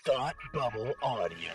Thought Bubble Audio.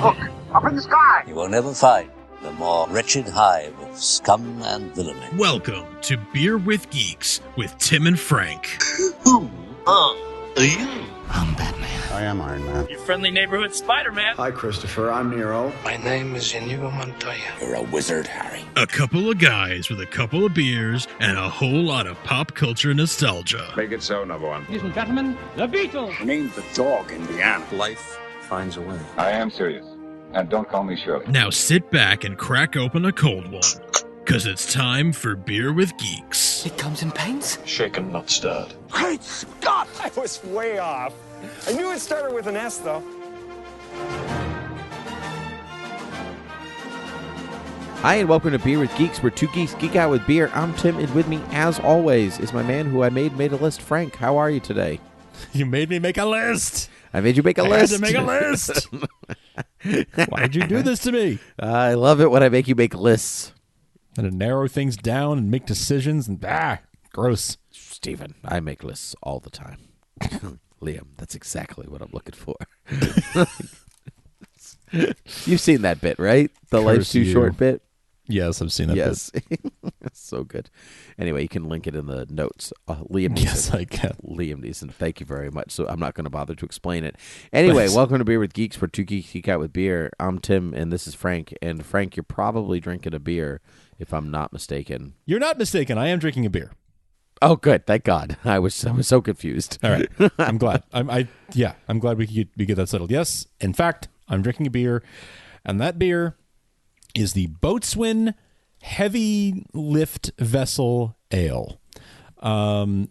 Look, up in the sky! You will never find the more wretched hive of scum and villainy. Welcome to Beer with Geeks with Tim and Frank. Who are you? I'm Batman. I am Iron Man. Your friendly neighborhood Spider-Man. Hi, Christopher. I'm Nero. My name is Inigo Montoya. You're a wizard, Harry. A couple of guys with a couple of beers and a whole lot of pop culture nostalgia. Make it so, number one. Ladies and gentlemen, the Beatles. Name the dog Indiana. Life finds a way. I am serious. And don't call me Shirley. Now sit back and crack open a cold one, because it's time for Beer with Geeks. It comes in paints? Shaken, not stirred. Great Scott! I was way off. I knew it started with an S, though. Hi, and welcome to Beer with Geeks, where two geeks geek out with beer. I'm Tim, and with me, as always, is my man who I made a list, Frank. How are you today? You made me make a list. I made you make a list. I had to make a list. Why'd you do this to me? I love it when I make you make lists. And to narrow things down and make decisions and gross. Steven, I make lists all the time. Liam, that's exactly what I'm looking for. You've seen that bit, right? The Life's Too Short bit? Yes, I've seen that bit. It's so good. Anyway, you can link it in the notes. Liam Neeson. Yes, I can. Liam Neeson, thank you very much. So I'm not going to bother to explain it. Anyway, Welcome to Beer with Geeks, where two geeks geek out with beer. I'm Tim, and this is Frank. And Frank, you're probably drinking a beer, if I'm not mistaken. You're not mistaken. I am drinking a beer. Oh, good. Thank God. I was so confused. All right. I'm glad. I'm glad we get that settled. Yes. In fact, I'm drinking a beer, and that beer is the Boatswain Heavy Lift Vessel Ale.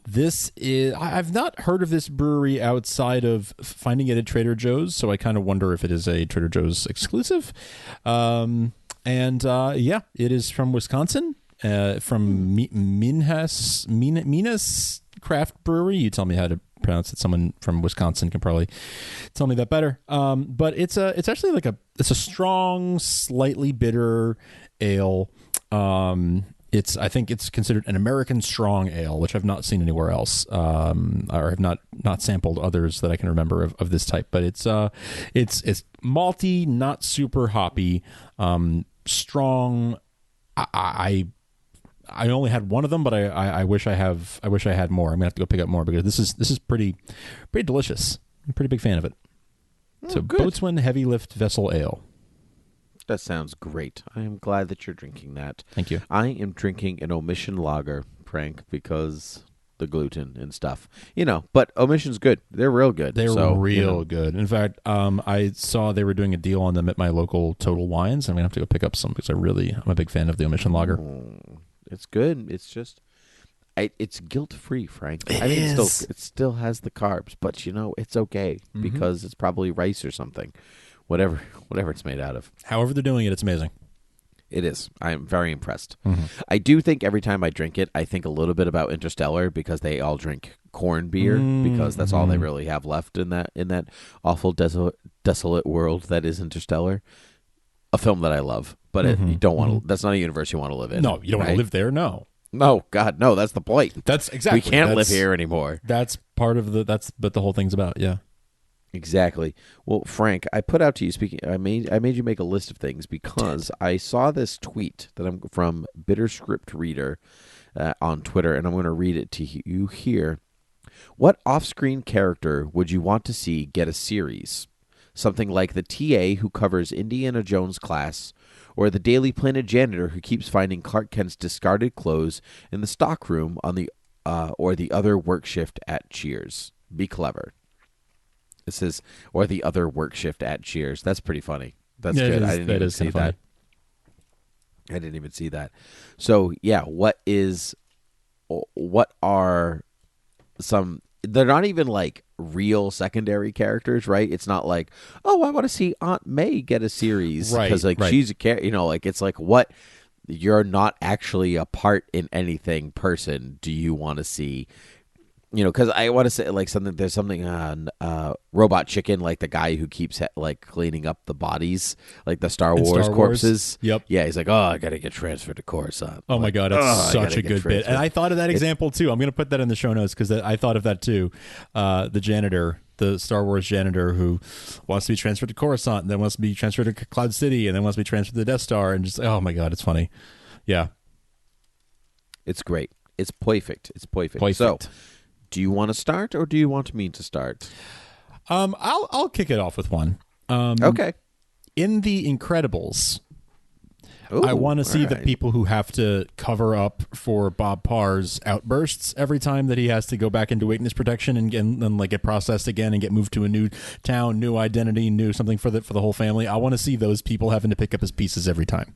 This is, I've not heard of this brewery outside of finding it at Trader Joe's, so I kind of wonder if it is a Trader Joe's exclusive. It is from Wisconsin, from Minhas Craft Brewery. You tell me how to pronounce it. Someone from Wisconsin can probably tell me that better. But it's actually like a strong, slightly bitter ale. I think it's considered an American strong ale, which I've not seen anywhere else, or have not sampled others that I can remember of this type. But it's malty, not super hoppy, strong. I only had one of them, but I wish I had more. I'm gonna have to go pick up more because this is pretty delicious. I'm a pretty big fan of it. So good. Boatswain Heavy Lift Vessel Ale. That sounds great. I am glad that you're drinking that. Thank you. I am drinking an Omission Lager, Frank, because the gluten and stuff. But Omission's good. They're real good. They're real good. In fact, I saw they were doing a deal on them at my local Total Wines. I'm going to have to go pick up some because I'm a big fan of the Omission Lager. It's good. It's just, it's guilt-free, Frank. It it still has the carbs, but it's okay because it's probably rice or something. Whatever it's made out of. However they're doing it, it's amazing. It is. I am very impressed. Mm-hmm. I do think every time I drink it, I think a little bit about Interstellar because they all drink corn beer because that's all they really have left in that awful desolate world that is Interstellar. A film that I love, but you don't want to. That's not a universe you want to live in. No, you don't want to live there. No. No, God, no. That's the point. That's exactly. We can't live here anymore. That's part of but the whole thing's about. Yeah. Exactly. Well, Frank, I put out to you I made you make a list of things because I saw this tweet that I'm from Bitterscript Reader on Twitter, and I'm going to read it to you here. What off-screen character would you want to see get a series? Something like the TA who covers Indiana Jones class, or the Daily Planet janitor who keeps finding Clark Kent's discarded clothes in the stockroom on the or the other work shift at Cheers. Be clever. It says, or the other work shift at Cheers. That's pretty funny. That's good. I didn't even see that. I didn't even see that. So, yeah, what are some, they're not even like real secondary characters, right? It's not like, oh, I want to see Aunt May get a series. Right. Because, she's a character, it's like, what, you're not actually a part in anything person do you want to see you know, because I want to say like something. There's something on Robot Chicken, like the guy who keeps like cleaning up the bodies, like the Star Wars corpses. Yep. Yeah, he's like, oh, I gotta get transferred to Coruscant. Oh my God, it's such a good bit. And I thought of that example too. I'm gonna put that in the show notes because I thought of that too. The janitor, the Star Wars janitor who wants to be transferred to Coruscant, and then wants to be transferred to Cloud City, and then wants to be transferred to the Death Star, and just oh my God, it's funny. Yeah, it's great. It's perfect. It's perfect. So, do you want to start, or do you want me to start? I'll kick it off with one. Okay. In The Incredibles, Ooh, I want to see the right. people who have to cover up for Bob Parr's outbursts every time that he has to go back into witness protection and like get processed again and get moved to a new town, new identity, new something for the whole family. I want to see those people having to pick up his pieces every time.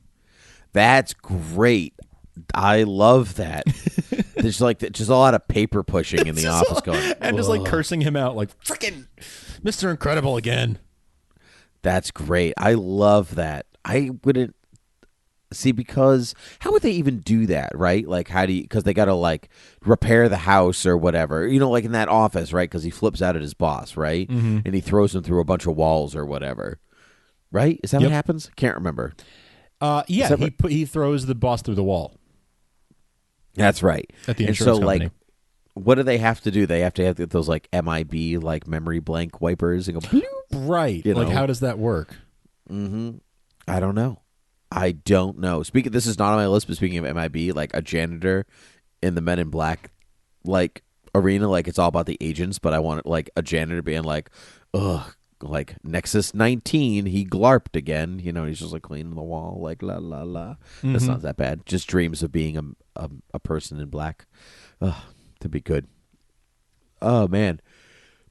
That's great. I love that. There's like just a lot of paper pushing in the office going, and just like cursing him out like freaking Mr. Incredible again. That's great. I love that. I wouldn't see, because how would they even do that, right? Like, how do you, because they got to like repair the house or whatever, you know, like in that office, right? Because he flips out at his boss, right? Mm-hmm. And he throws him through a bunch of walls or whatever, right? Is that what happens? Can't remember. Yeah, he throws the boss through the wall. That's right. At the insurance company. Like, what do they have to do? They have to have those like MIB, like memory blank wipers, and go bloop, right. You like, know? how does that work? Mm-hmm. I don't know. This is not on my list, but speaking of MIB, like a janitor in the Men in Black like arena, like it's all about the agents, but I want like a janitor being like, ugh, like Nexus 19, he glarped again. You know, he's just like cleaning the wall, like la la la. Mm-hmm. That's not that bad. Just dreams of being a person in black. Ugh, to be good. Oh man,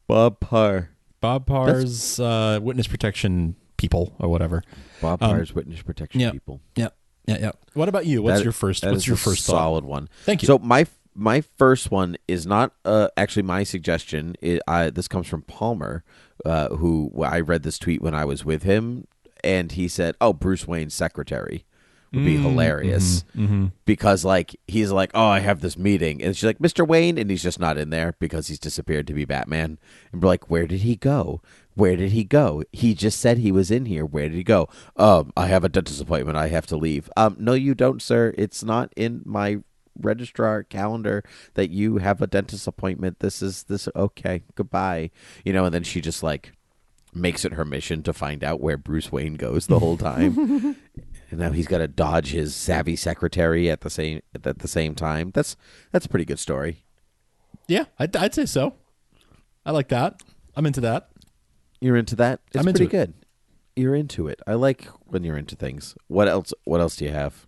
Bob Parr's witness protection people or whatever. Bob Parr's witness protection people. Yeah. What about you? What's your first thought? Solid one. Thank you. So my first one is not actually my suggestion. This comes from Palmer, who I read this tweet when I was with him, and he said, "Oh, Bruce Wayne's secretary would be hilarious because like he's like, oh, I have this meeting, and she's like, Mr. Wayne, and he's just not in there because he's disappeared to be Batman, and we're like, where did he go? Where did he go? He just said he was in here. Where did he go? I have a dentist appointment. I have to leave. No, you don't, sir. It's not in my registrar calendar that you have a dentist appointment. This. Okay, goodbye. You know, and then she just like makes it her mission to find out where Bruce Wayne goes the whole time. And now he's got to dodge his savvy secretary at the same time. That's a pretty good story. Yeah, I'd say so. I like that. I'm into that. You're into that? It's I'm into pretty it. good. You're into it. I like when you're into things. What else do you have?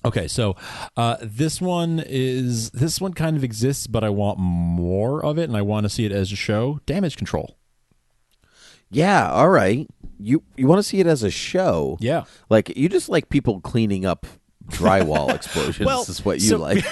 Okay, so this one kind of exists, but I want more of it, and I want to see it as a show. Damage Control. Yeah, all right. You want to see it as a show? Yeah. Like you just like people cleaning up drywall explosions. Well, is what you like.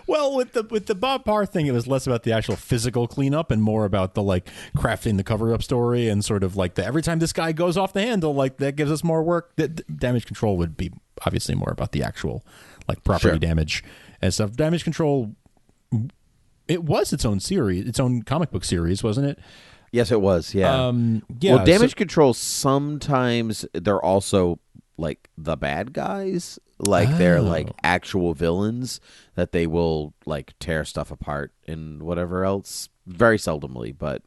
Well, with the Bob Parr thing, it was less about the actual physical cleanup and more about the like crafting the cover-up story and sort of like the every time this guy goes off the handle, like that gives us more work. Damage Control would be obviously more about the actual like property damage and stuff. Damage Control, it was its own series, its own comic book series, wasn't it? Yes, it was. Yeah. Well, Damage Control, sometimes they're also like the bad guys. Like they're like actual villains that they will like tear stuff apart and whatever else. Very seldomly, but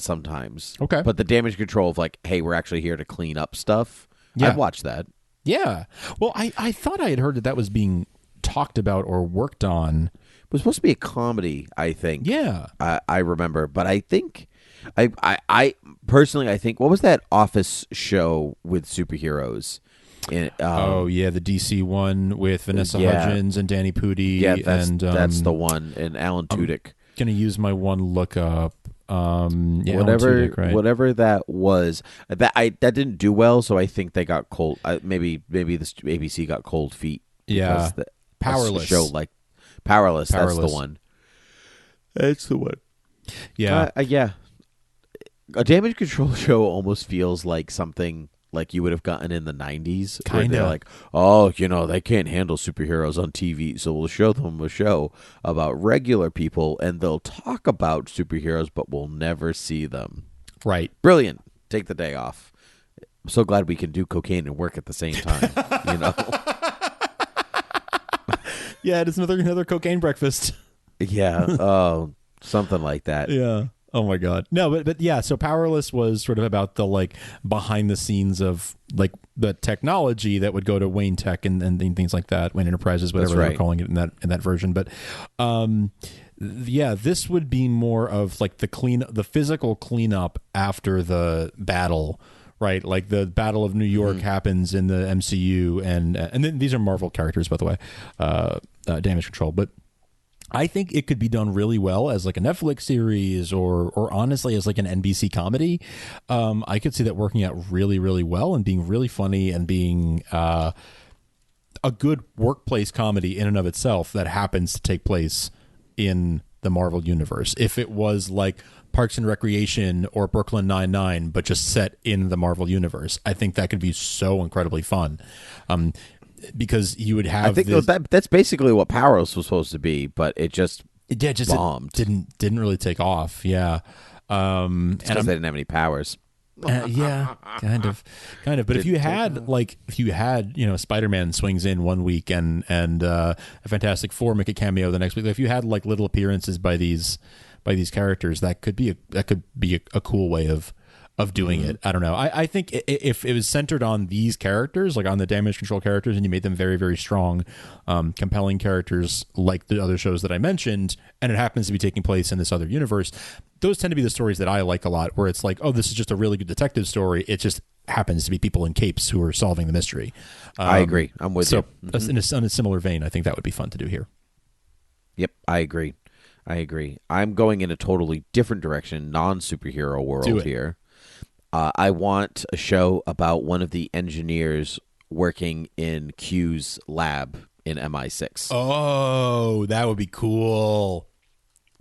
sometimes. Okay. But the Damage Control of like, hey, we're actually here to clean up stuff. Yeah. I'd watch that. Yeah. Well, I thought I had heard that was being talked about or worked on. It was supposed to be a comedy, I think. Yeah. I remember, but I think I personally I think what was that Office show with superheroes? The DC one with Vanessa Hudgens and Danny Pudi. Yeah, that's the one. And Alan Tudyk. Gonna use my one lookup. Whatever, Tudyk, right? Whatever that was, that didn't do well. So I think they got cold. Maybe the ABC got cold feet. Yeah, Powerless show like Powerless. That's the one. That's the one. Yeah, yeah. A Damage Control show almost feels like something like you would have gotten in the 90s. Kinda. They're like, oh, they can't handle superheroes on TV, so we'll show them a show about regular people, and they'll talk about superheroes, but we'll never see them. Right. Brilliant. Take the day off. I'm so glad we can do cocaine and work at the same time. Yeah, it's another cocaine breakfast. Yeah. Oh, something like that. Yeah. Oh my God. No, but yeah, so Powerless was sort of about the like behind the scenes of like the technology that would go to Wayne Tech and things like that, Wayne Enterprises, whatever they're calling it in that version. But yeah, this would be more of like the physical cleanup after the battle. Right, like the Battle of New York happens in the MCU, and then these are Marvel characters, by the way, Damage Control. But I think it could be done really well as like a Netflix series, or honestly as like an NBC comedy. I could see that working out really, really well and being really funny and being a good workplace comedy in and of itself that happens to take place in the Marvel universe. If it was like Parks and Recreation or Brooklyn Nine-Nine, but just set in the Marvel universe, I think that could be so incredibly fun. Because you would have, I think that's basically what Powerless was supposed to be, but it just bombed. Didn't really take off. Yeah, because they didn't have any powers. Yeah, kind of. But if you had Spider-Man swings in one week and a Fantastic Four make a cameo the next week. If you had like little appearances by these characters, that could be a cool way of doing it. I don't know. I think if it was centered on these characters, like on the Damage Control characters, and you made them very, very strong, compelling characters like the other shows that I mentioned, and it happens to be taking place in this other universe, those tend to be the stories that I like a lot, where it's like, oh, this is just a really good detective story. It just happens to be people in capes who are solving the mystery. I agree. I'm with you. So in a similar vein, I think that would be fun to do here. Yep, I agree. I'm going in a totally different direction, non-superhero world here. I want a show about one of the engineers working in Q's lab in MI6. Oh, that would be cool.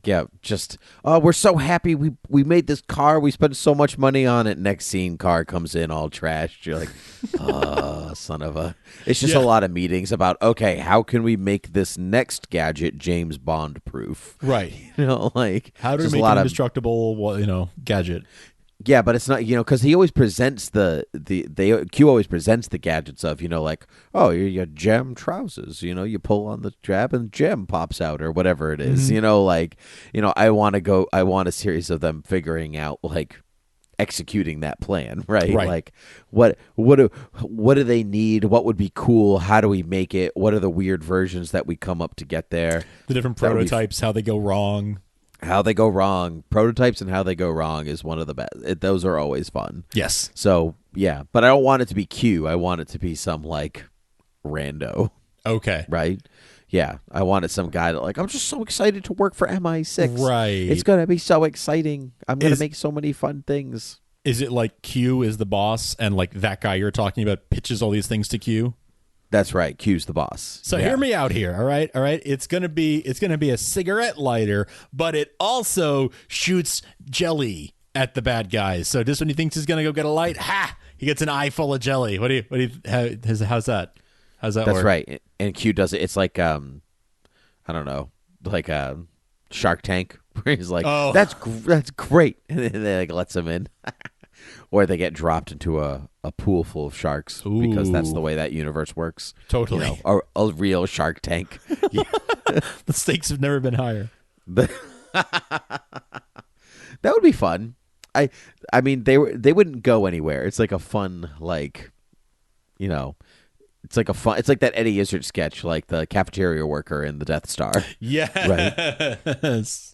Yeah, just, we're so happy we made this car. We spent so much money on it. Next scene, car comes in all trashed. You're like, son of a... It's just a lot of meetings about, okay, how can we make this next gadget James Bond proof? Right. Like... How do we make an indestructible, gadget? Yeah, but it's not, because he always presents Q always presents the gadgets of, like, oh, your gem trousers, you pull on the tab and gem pops out or whatever it is, I want a series of them figuring out, like, executing that plan, right? Like, what do they need? What would be cool? How do we make it? What are the weird versions that we come up to get there? The different prototypes, how they go wrong. How they go wrong. Prototypes and how they go wrong is one of the best. Those are always fun. Yes. So, yeah. But I don't want it to be Q. I want it to be some, like, rando. Okay. Right? Yeah. I wanted some guy that, like, I'm just so excited to work for MI6. Right. It's going to be so exciting. I'm going to make so many fun things. Is it like Q is the boss and, like, that guy you're talking about pitches all these things to Q? That's right. Q's the boss. So hear me out here. All right. It's gonna be a cigarette lighter, but it also shoots jelly at the bad guys. So just when he thinks he's gonna go get a light, he gets an eye full of jelly. How's that? How's that work? That's right. And Q does it. It's like I don't know, like Shark Tank, where he's like, oh, that's great, and then they like lets him in. Or they get dropped into a pool full of sharks. Ooh. Because that's the way that universe works. Totally. A real Shark Tank. The stakes have never been higher. That would be fun. I mean, they wouldn't go anywhere. It's like a fun, like, it's like that Eddie Izzard sketch, like the cafeteria worker in the Death Star. Yeah. Right?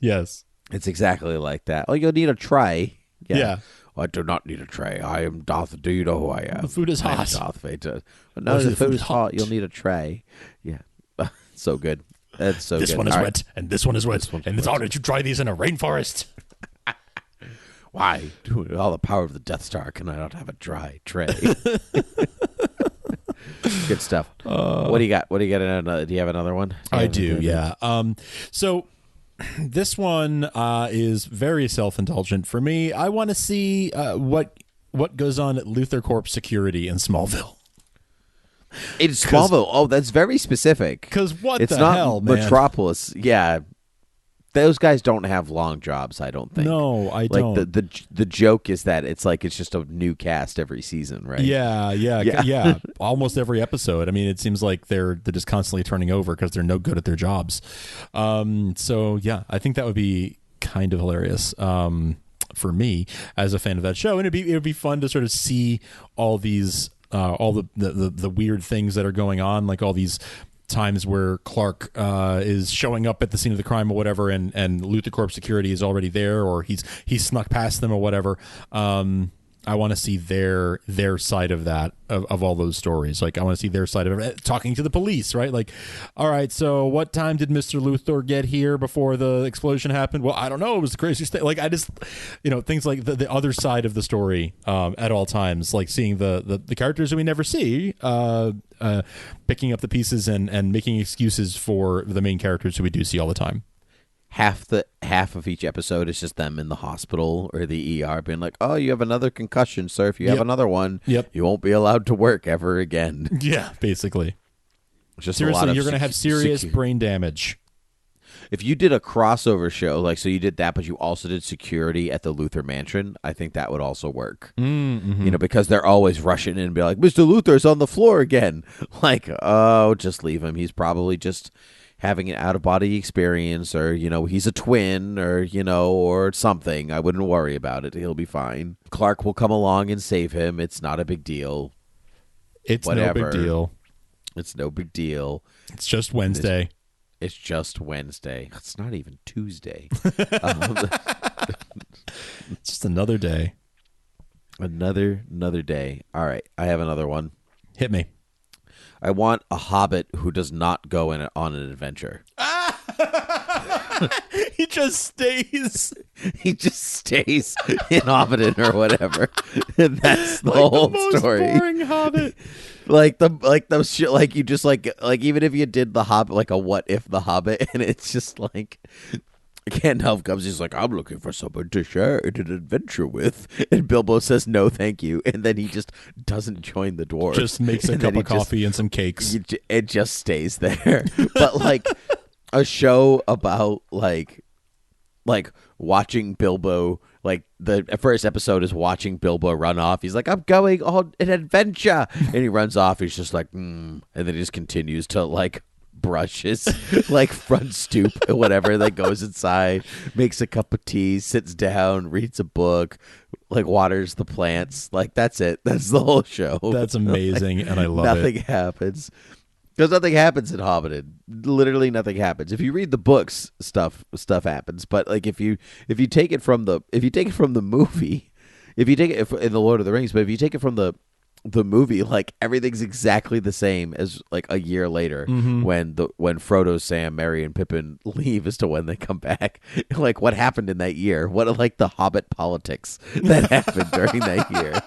Yes. It's exactly like that. Oh, you'll need a tray. Yeah. I do not need a tray. I am Darth. Do you know who I am? The food is hot. Darth Vader. No, the food is hot. You'll need a tray. Yeah. So good. That's so this good. One is wet, and this one is wet. And it's hard to try these in a rainforest. Why? With all the power of the Death Star, can I not have a dry tray? Good stuff. What do you got? Do you have another one? I do, yeah. So this one is very self-indulgent for me. I want to see what what goes on at Luthor Corp Security in Smallville. In Smallville, oh, that's very specific. Because what it's the not hell, man? Metropolis. Yeah, those guys don't have long jobs. I don't think. No, I don't. The joke is that it's just a new cast every season, right? Yeah. Almost every episode. I mean, it seems like they're just constantly turning over because they're no good at their jobs. So yeah, I think that would be kind of hilarious. For me as a fan of that show, and it'd be fun to sort of see all these all the weird things that are going on, like all these times where Clark is showing up at the scene of the crime or whatever, and Luthor Corp Security is already there, or he's snuck past them or whatever. I want to see their side of that, of all those stories. Like, I want to see their side of it, talking to the police, right? Like, all right, so what time did Mr. Luthor get here before the explosion happened? Well, I don't know. It was the craziest thing. Like, I just, things like the other side of the story at all times, like seeing the characters that we never see, picking up the pieces and making excuses for the main characters who we do see all the time. Half of each episode is just them in the hospital or the ER being like, "Oh, you have another concussion, sir. If you have another one, you won't be allowed to work ever again." Yeah, basically. Just seriously, you're going to have serious brain damage. If you did a crossover show, so you did that, but you also did security at the Luthor Mansion, I think that would also work. Mm-hmm. Because they're always rushing in and be like, "Mr. Luthor's on the floor again." Like, oh, just leave him. He's probably just having an out-of-body experience, or, he's a twin, or, or something. I wouldn't worry about it. He'll be fine. Clark will come along and save him. It's not a big deal. It's no big deal. It's no big deal. It's just Wednesday. It's just Wednesday. It's not even Tuesday. It's just another day. Another day. All right, I have another one. Hit me. I want a Hobbit who does not go on an adventure. He just stays. He just stays in Hobbiton or whatever. And that's the whole story. Boring Hobbit. You just even if you did the Hobbit, like a what if the Hobbit, and it's just like Gandalf comes, he's like, "I'm looking for someone to share an adventure with," and Bilbo says, "No, thank you," and then he just doesn't join the dwarves. Just makes a cup of coffee and some cakes. It just stays there. But a show about like watching Bilbo, like the first episode is watching Bilbo run off. He's like, "I'm going on an adventure," and he runs off. He's just like, and then he just continues to brush his front stoop or whatever, goes inside, makes a cup of tea, sits down, reads a book, waters the plants. That's it. That's the whole show. That's amazing, and I love nothing happens. Because nothing happens in Hobbiton. Literally nothing happens. If you read the books, stuff happens. But if you take it from the movie, if you take it in the Lord of the Rings, but if you take it from the movie, everything's exactly the same as a year later, when Frodo, Sam, Merry, and Pippin leave as to when they come back. What happened in that year? What the Hobbit politics that happened during that year?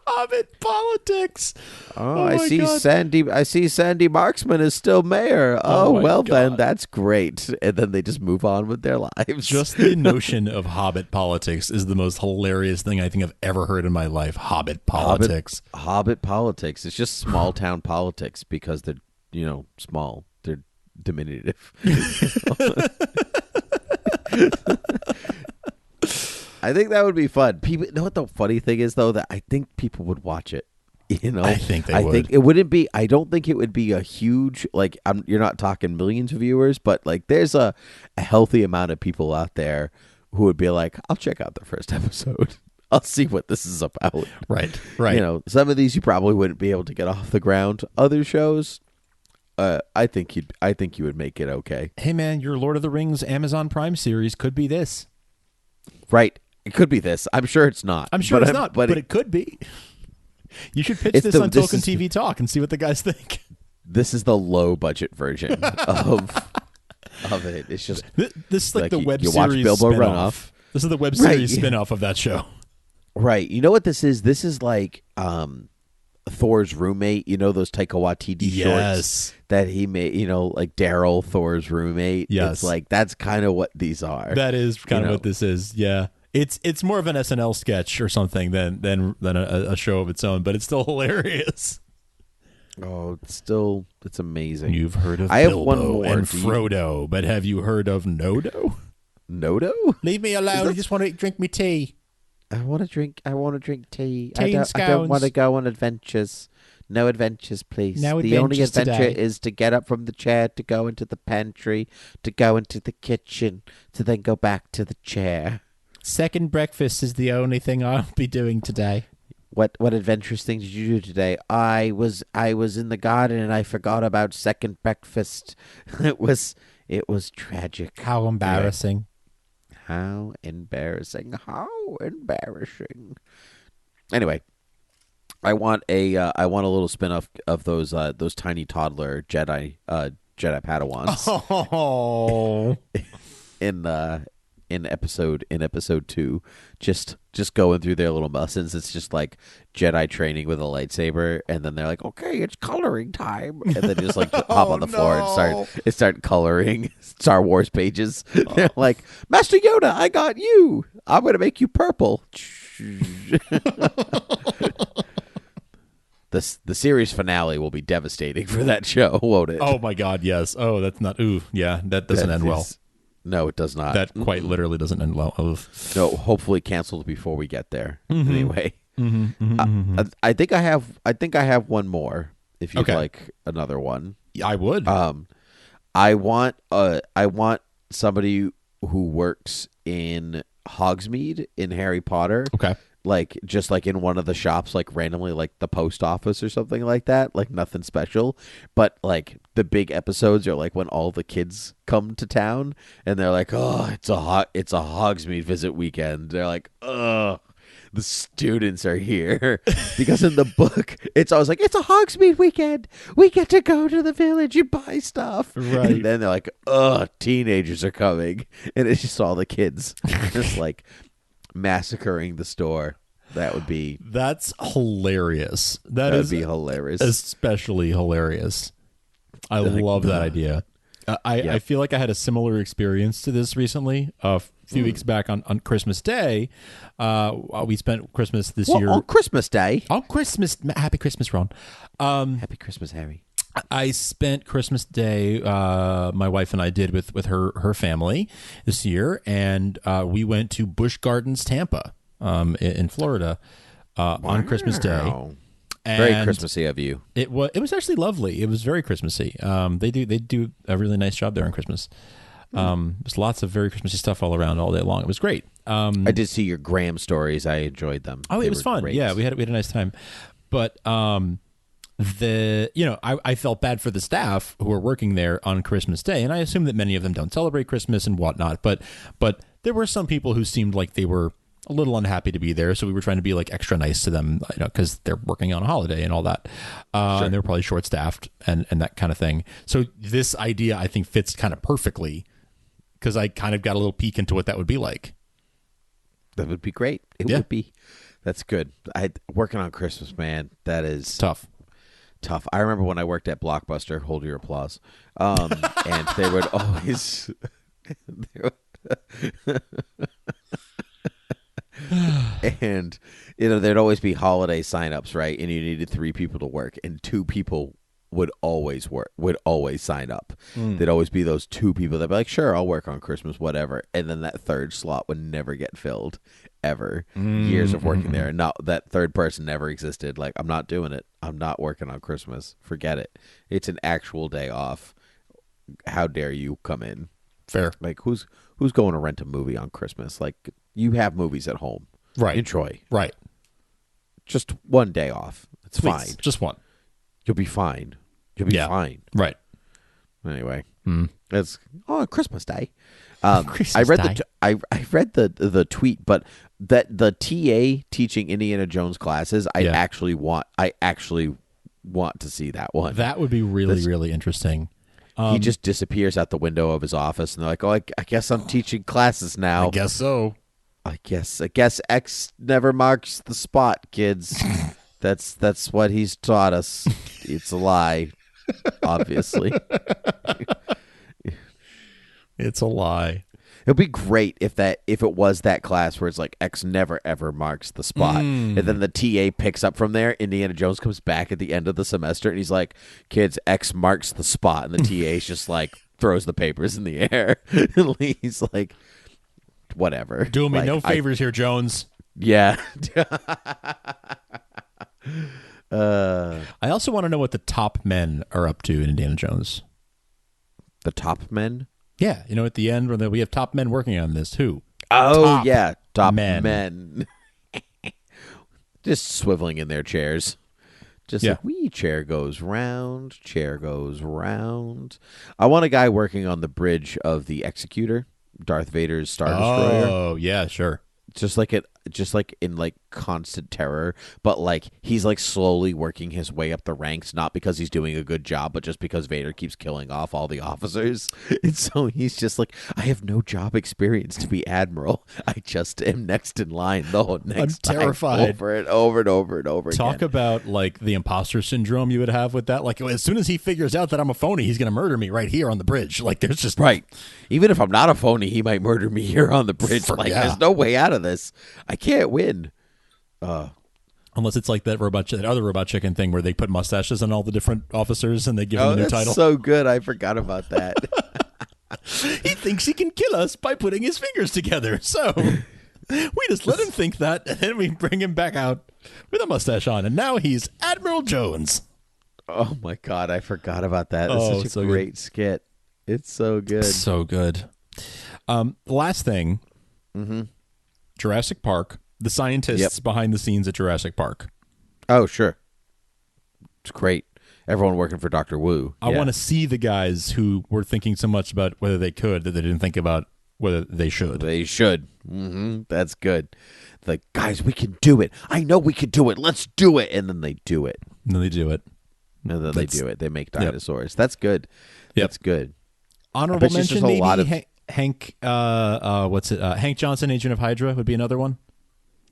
Hobbit politics. Oh, I see God. Sandy Marksman is still mayor. Oh well, God. Then that's great. And then they just move on with their lives. Just the notion of Hobbit politics is the most hilarious thing I think I've ever heard in my life. Hobbit politics. Hobbit politics. It's just small town politics because they're small. They're diminutive. I think that would be fun. People, know what the funny thing is, though, that I think people would watch it. I think they would. I think it wouldn't be. I don't think it would be a huge you're not talking millions of viewers, but there's a healthy amount of people out there who would be like, "I'll check out the first episode. I'll see what this is about." Right. Some of these you probably wouldn't be able to get off the ground. Other shows, I think you would make it okay. Hey man, your Lord of the Rings Amazon Prime series could be this. Right. It could be this. I'm sure it's not. I'm sure it's not, but it could be. You should pitch this on Token TV Talk and see what the guys think. This is the low budget version of it. It's just this is the web series. You watch Bilbo run off. This is the web series spin-off of that show. Right. You know what this is? This is Thor's roommate. Those Taika Waititi shorts that he made. Daryl, Thor's roommate. Yes. It's that's kind of what these are. That is kind of what this is. Yeah. It's more of an SNL sketch or something than a show of its own, but it's still hilarious. Oh, it's amazing. You've heard of I have Bilbo one more. and Frodo, but have you heard of Nodo? Nodo? Leave me alone. I just want to drink me tea. I want to drink tea. Tea and I don't want to scones. go on adventures. No adventures, please. No the only adventures adventure today. is to get up from the chair, to go into the pantry, to go into the kitchen, to then go back to the chair. Second breakfast is the only thing I'll be doing today. What adventurous thing did you do today? I was in the garden and I forgot about second breakfast. It was tragic. How embarrassing. How embarrassing. How embarrassing. Anyway, I want a little spin-off of those tiny toddler Jedi Padawans. Oh. in episode 2, just going through their little lessons. It's just like Jedi training with a lightsaber, and then they're like, okay, it's coloring time, and then just like hop on the floor and start coloring Star Wars pages. They're like, Master Yoda, I got you. I'm gonna make you purple. The series finale will be devastating for that show, won't it? Oh my God, yes. Oh, that's not. Ooh, yeah, that doesn't end well. No, it does not. That quite literally doesn't end well. Oof. No, hopefully canceled before we get there. Mm-hmm. Anyway, I think I have one more. If you'd like another one, I would. I want somebody who works in Hogsmeade in Harry Potter. Okay. Like, just like in one of the shops, like randomly, like the post office or something like that. Like nothing special, but like the big episodes are like when all the kids come to town and they're like, oh, it's a Hogsmeade visit weekend. They're like, ugh, the students are here. Because in the book, it's always like, it's a Hogsmeade weekend. We get to go to the village and buy stuff. Right. And then they're like, ugh, teenagers are coming. And it's just all the kids just like massacring the store. That's hilarious. That'd be hilarious. Especially hilarious. I love that idea. I feel like I had a similar experience to this recently. A few weeks back on Christmas Day, we spent Christmas this year. On Christmas Day? On Christmas. Happy Christmas, Ron. Happy Christmas, Harry. I spent Christmas Day, my wife and I did with her family this year, and we went to Busch Gardens, Tampa, in Florida, on Christmas Day. And very Christmassy of you. It was actually lovely. It was very Christmassy. They do a really nice job there on Christmas. There's lots of very Christmassy stuff all around all day long. It was great. I did see your Graham stories. I enjoyed them. Oh, it was fun. Great. Yeah, we had a nice time. But I felt bad for the staff who were working there on Christmas Day, and I assume that many of them don't celebrate Christmas and whatnot. But there were some people who seemed like they were a little unhappy to be there, so we were trying to be like extra nice to them, because they're working on a holiday and all that, and they're probably short staffed and that kind of thing. So this idea, I think, fits kind of perfectly, because I kind of got a little peek into what that would be like. That would be great. It would be. That's good. Working on Christmas, man. That is tough. I remember when I worked at Blockbuster. Hold your applause. And they would always. And there'd always be holiday signups, right? And you needed 3 people to work, and 2 people would always sign up. There'd always be those 2 people that'd be like, sure, I'll work on Christmas, whatever. And then that third slot would never get filled ever. Years of working there, and not that third person never existed. Like, I'm not doing it. I'm not working on Christmas. Forget it. It's an actual day off. How dare you come in? Fair. Like, who's going to rent a movie on Christmas? Like, you have movies at home. Right. Enjoy. Right. Just one day off. It's fine. Just one. You'll be fine. You'll be fine. Right. Anyway, it's Christmas Day. Christmas I read Day. I read the tweet, but that the TA teaching Indiana Jones classes, I actually want to see that one. That would be really interesting. He just disappears out the window of his office, and they're like, "Oh, I guess I'm teaching classes now." I guess so. I guess X never marks the spot, kids. That's what he's taught us. It's a lie, obviously. It's a lie. It'd be great if it was that class where it's like X never ever marks the spot, and then the TA picks up from there. Indiana Jones comes back at the end of the semester, and he's like, "Kids, X marks the spot," and the TA's just like throws the papers in the air, and he's like, "Whatever, Doing me no favors here, Jones." Yeah. I also want to know what the top men are up to in Indiana Jones. The top men? Yeah, at the end when we have top men working on this. Who? Oh, yeah. Top men. men. Just swiveling in their chairs. Just like, wee, chair goes round, chair goes round. I want a guy working on the bridge of the Executor, Darth Vader's Star Destroyer. Oh, yeah, sure. Just like in like constant terror, but like he's like slowly working his way up the ranks, not because he's doing a good job, but just because Vader keeps killing off all the officers. And so he's just like, I have no job experience to be admiral. I just am next in line. I'm terrified. Over and over and over and over Talk again. about like the imposter syndrome you would have with that. Like as soon as he figures out that I'm a phony, he's going to murder me right here on the bridge. Like there's just right. Even if I'm not a phony, he might murder me here on the bridge. There's no way out of this. I can't win. Unless it's like that other robot chicken thing where they put mustaches on all the different officers and they give them a new title. So good. I forgot about that. He thinks he can kill us by putting his fingers together. So we just let him think that, and then we bring him back out with a mustache on, and now he's Admiral Jones. Oh my God, I forgot about that. This is such a great skit. It's so good. So good. Last thing, Jurassic Park. The scientists behind the scenes at Jurassic Park. Oh, sure. It's great. Everyone working for Dr. Wu. I want to see the guys who were thinking so much about whether they could that they didn't think about whether they should. They should. That's good. The guys, we can do it. I know we can do it. Let's do it. And then they do it. And then they do it. And then they do it. They make dinosaurs. That's good. That's good. Honorable mention, maybe Hank. Hank Johnson, Agent of Hydra, would be another one.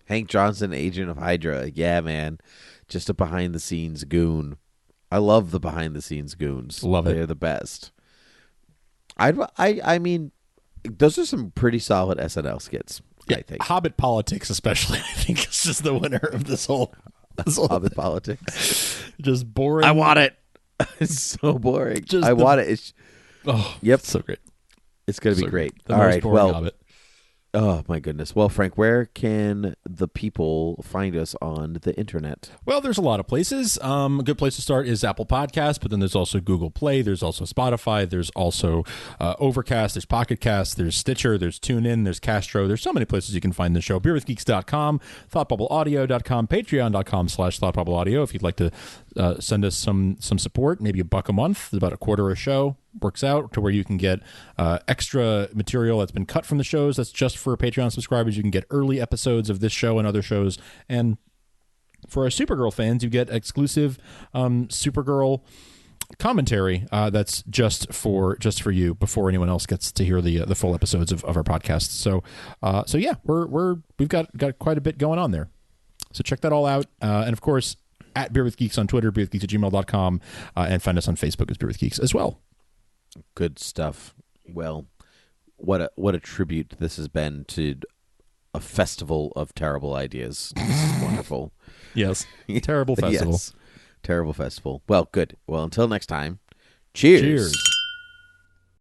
Hank Johnson, Agent of Hydra. Yeah, man. Just a behind-the-scenes goon. I love the behind-the-scenes goons. Love it. They're the best. I mean, those are some pretty solid SNL skits, I think. Hobbit Politics, especially, I think is just the winner of this whole Hobbit Politics. Just boring. I want it. It's so boring. Want it. Yep. So great. It's going to be great. All right. Hobbit. Oh, my goodness. Well, Frank, where can the people find us on the internet? Well, there's a lot of places. A good place to start is Apple Podcasts, but then there's also Google Play. There's also Spotify. There's also Overcast. There's Pocket Cast. There's Stitcher. There's TuneIn. There's Castro. There's so many places you can find the show. BeerWithGeeks.com, ThoughtBubbleAudio.com, Patreon.com/ThoughtBubbleAudio. If you'd like to send us some support, maybe $1 a month, about a quarter a show. Works out to where you can get extra material that's been cut from the shows. That's just for Patreon subscribers. You can get early episodes of this show and other shows. And for our Supergirl fans, you get exclusive Supergirl commentary that's just for you before anyone else gets to hear the full episodes of our podcast. So yeah, we've got quite a bit going on there. So check that all out. And of course, at Beer with Geeks on Twitter, beerwithgeeks@gmail.com, and find us on Facebook as Beer with Geeks as well. Good stuff. Well, what a tribute this has been to a festival of terrible ideas. This is wonderful. Yes. Terrible festival. Yes. Terrible festival. Well, good. Well, until next time, cheers.